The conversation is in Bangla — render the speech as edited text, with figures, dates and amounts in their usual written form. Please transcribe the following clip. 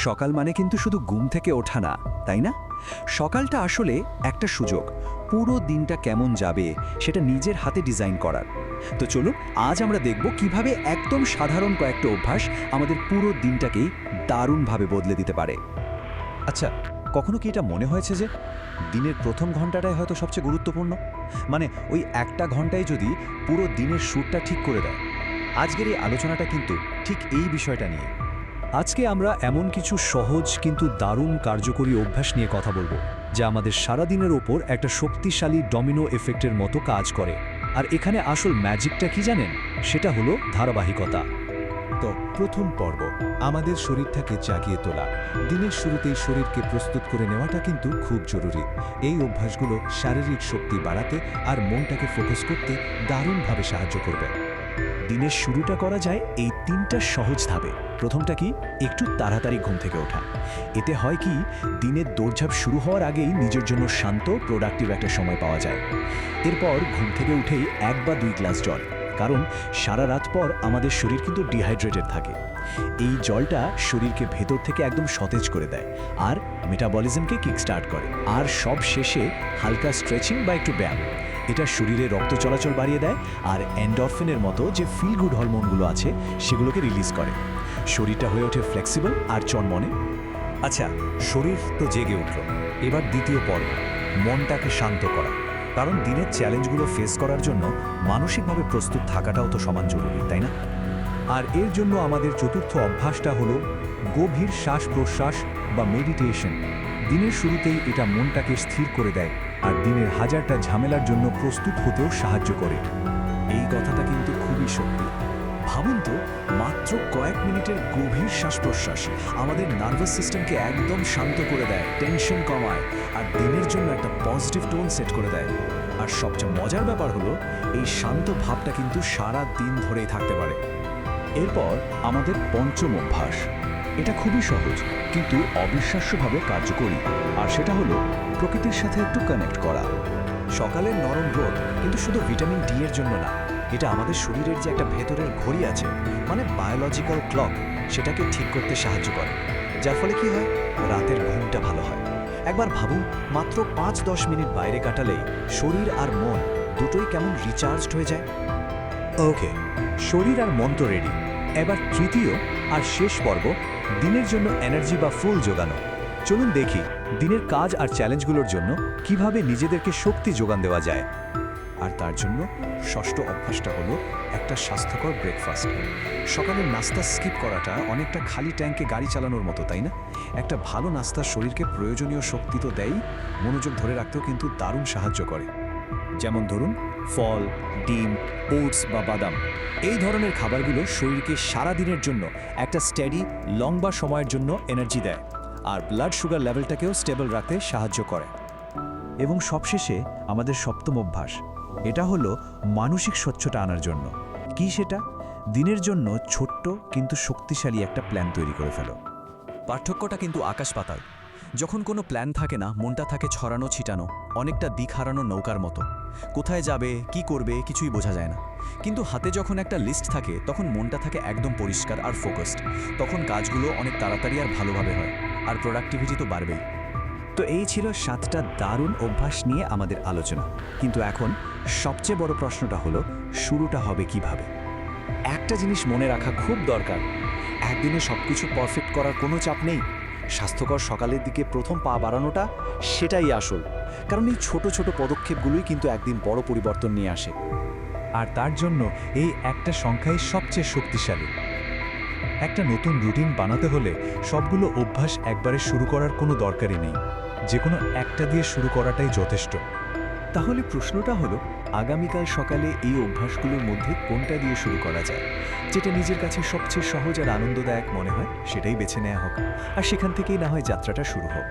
সকাল মানে কিন্তু শুধু ঘুম থেকে ওঠা না, তাই না? সকালটা আসলে একটা সুযোগ পুরো দিনটা কেমন যাবে সেটা নিজের হাতে ডিজাইন করার। তো চলুন আজ আমরা দেখব কিভাবে একদম সাধারণ কয়েকটা অভ্যাস আমাদের পুরো দিনটাকেই দারুণভাবে বদলে দিতে পারে। আচ্ছা, কখনো কি এটা মনে হয়েছে যে দিনের প্রথম ঘন্টাটাই হয়তো সবচেয়ে গুরুত্বপূর্ণ? মানে ওই একটা ঘন্টায় যদি পুরো দিনের শুরুটা ঠিক করে দেয়। আজকের এই আলোচনাটা কিন্তু ঠিক এই বিষয়টা নিয়ে। আজকে আমরা এমন কিছু সহজ কিন্তু দারুণ কার্যকরী অভ্যাস নিয়ে কথা বলবো, যা আমাদের সারাদিনের ওপর একটা শক্তিশালী ডমিনো এফেক্টের মতো কাজ করে। আর এখানে আসল ম্যাজিকটা কি জানেন? সেটা হলো ধারাবাহিকতা। তো প্রথম পর্ব, আমাদের শরীরটাকে জাগিয়ে তোলা। দিনের শুরুতেই শরীরকে প্রস্তুত করে নেওয়াটা কিন্তু খুব জরুরি। এই অভ্যাসগুলো শারীরিক শক্তি বাড়াতে আর মনটাকে ফোকাস করতে দারুণভাবে সাহায্য করবে। দিনের শুরুটা করা যায় এই তিনটা সহজ ধাপে। প্রথমটা কি? একটু তাড়াতাড়ি ঘুম থেকে ওঠা। এতে হয় কি, দিনের দৌড়ঝাঁপ শুরু হওয়ার আগেই নিজের জন্য শান্ত প্রোডাক্টিভ একটা সময় পাওয়া যায়। এরপর ঘুম থেকে উঠেই 1 বা 2 গ্লাস জল, কারণ সারা রাত পর আমাদের শরীর কিন্তু ডিহাইড্রেটেড থাকে। এই জলটা শরীরকে ভেতর থেকে একদম সতেজ করে দেয় আর মেটাবলিজমকে কিকস্টার্ট করে। আর সব শেষে হালকা স্ট্রেচিং বা একটু ব্যায়াম, এটা শরীরে রক্ত চলাচল বাড়িয়ে দেয় আর এন্ডরফিনের মতো যে ফিল গুড হরমোনগুলো আছে সেগুলোকে রিলিজ করে। শরীরটা হয়ে ওঠে ফ্লেক্সিবল আর চনমনে। আচ্ছা, শরীর তো জেগে উঠল, এবার দ্বিতীয় পর্ব, মনটাকে শান্ত করা। কারণ দিনের চ্যালেঞ্জগুলো ফেস করার জন্য মানসিকভাবে প্রস্তুত থাকাটাও তো সমান জরুরি, তাই না? আর এর জন্য আমাদের চতুর্থ অভ্যাসটা হলো গভীর শ্বাস প্রশ্বাস বা মেডিটেশন। দিনের শুরুতেই এটা মনটাকে স্থির করে দেয় আর দিনের হাজারটা ঝামেলার জন্য প্রস্তুত হতেও সাহায্য করে। এই কথাটা কিন্তু খুবই সত্যি। ভাবুন তো, মাত্র কয়েক মিনিটের গভীর শ্বাস প্রশ্বাস আমাদের নার্ভাস সিস্টেমকে একদম শান্ত করে দেয়, টেনশন কমায় আর দিনের জন্য একটা পজিটিভ টোন সেট করে দেয়। আর সবচেয়ে মজার ব্যাপার হলো, এই শান্ত ভাবটা কিন্তু সারা দিন ধরেই থাকতে পারে। এরপর আমাদের পঞ্চম অভ্যাস, এটা খুবই সহজ কিন্তু অবিশ্বাস্যভাবে কার্যকরী, আর সেটা হলো প্রকৃতির সাথে একটু কানেক্ট করা। সকালের নরম রোদ কিন্তু শুধু ভিটামিন ডি এর জন্য না, এটা আমাদের শরীরের যে একটা ভেতরের ঘড়ি আছে, মানে বায়োলজিক্যাল ক্লক, সেটাকে ঠিক করতে সাহায্য করে। যার ফলে কি হয়, রাতের ঘুমটা ভালো হয়। একবার ভাবুন, মাত্র 5-10 মিনিট বাইরে কাটালেই শরীর আর মন দুটোই কেমন রিচার্জড হয়ে যায়। ওকে, শরীর আর মন তো রেডি। এবার তৃতীয় আর শেষ পর্ব, দিনের জন্য এনার্জি বা ফুল জোগানো। চলুন দেখি দিনের কাজ আর চ্যালেঞ্জগুলোর জন্য কিভাবে নিজেদেরকে শক্তি যোগান দেওয়া যায়। আর তার জন্য ষষ্ঠ অভ্যাসটা হলো একটা স্বাস্থ্যকর ব্রেকফাস্ট। সকালের নাস্তা স্কিপ করাটা অনেকটা খালি ট্যাঙ্কে গাড়ি চালানোর মতো, তাই না? একটা ভালো নাস্তা শরীরকে প্রয়োজনীয় শক্তি তো দেয়, মনোযোগ ধরে রাখতেও কিন্তু দারুণ সাহায্য করে। যেমন ধরুন, ফল, ডিম, ওটস বা বাদাম, এই ধরনের খাবারগুলো শরীরকে সারা দিনের জন্য একটা স্টেডি লম্বা সময়ের জন্য এনার্জি দেয় আর ব্লাড সুগার লেভেলটাকেও স্টেবল রাখতে সাহায্য করে। এবং সবশেষে আমাদের সপ্তম অভ্যাস, এটা হলো মানসিক স্বচ্ছতা আনার জন্য। কি সেটা? দিনের জন্য ছোট্ট কিন্তু শক্তিশালী একটা প্ল্যান তৈরি করে ফেলো। পার্থক্যটা কিন্তু আকাশ পাতাল। যখন কোনো প্ল্যান থাকে না, মনটা থাকে ছড়ানো ছিটানো, অনেকটা দিক হারানো নৌকার মতো। কোথায় যাবে, কি করবে, কিছুই বোঝা যায় না। কিন্তু হাতে যখন একটা লিস্ট থাকে, তখন মনটা থাকে একদম পরিষ্কার আর ফোকাসড। তখন কাজগুলো অনেক তাড়াতাড়ি আর ভালোভাবে হয়, আর প্রোডাক্টিভিটি তো বাড়বেই। তো এই ছিল 7টা দারুণ অভ্যাস নিয়ে আমাদের আলোচনা। কিন্তু এখন সবচেয়ে বড় প্রশ্নটা হলো, শুরুটা হবে কিভাবে? একটা জিনিস মনে রাখা খুব দরকার, একদিনে সবকিছু পারফেক্ট করার কোনো চাপ নেই। স্বাস্থ্যকর সকালের দিকে প্রথম পা বাড়ানোটা, সেটাই আসল। কারণ এই ছোট ছোট পদক্ষেপগুলোই কিন্তু একদিন বড় পরিবর্তন নিয়ে আসে। আর তার জন্য এই একটা সংখ্যাই সবচেয়ে শক্তিশালী। একটা নতুন রুটিন বানাতে হলে সবগুলো অভ্যাস একবারে শুরু করার কোনো দরকারই নেই। যে কোনো একটা দিয়ে শুরু করাটাই যথেষ্ট। তাহলে প্রশ্নটা হলো, আগামীকাল সকালে এই অভ্যাসগুলোর মধ্যে কোনটা দিয়ে শুরু করা যায়? যেটা নিজের কাছে সবচেয়ে সহজ আর আনন্দদায়ক মনে হয়, সেটাই বেছে নেওয়া হোক, আর সেখান থেকেই না হয় যাত্রাটা শুরু হোক।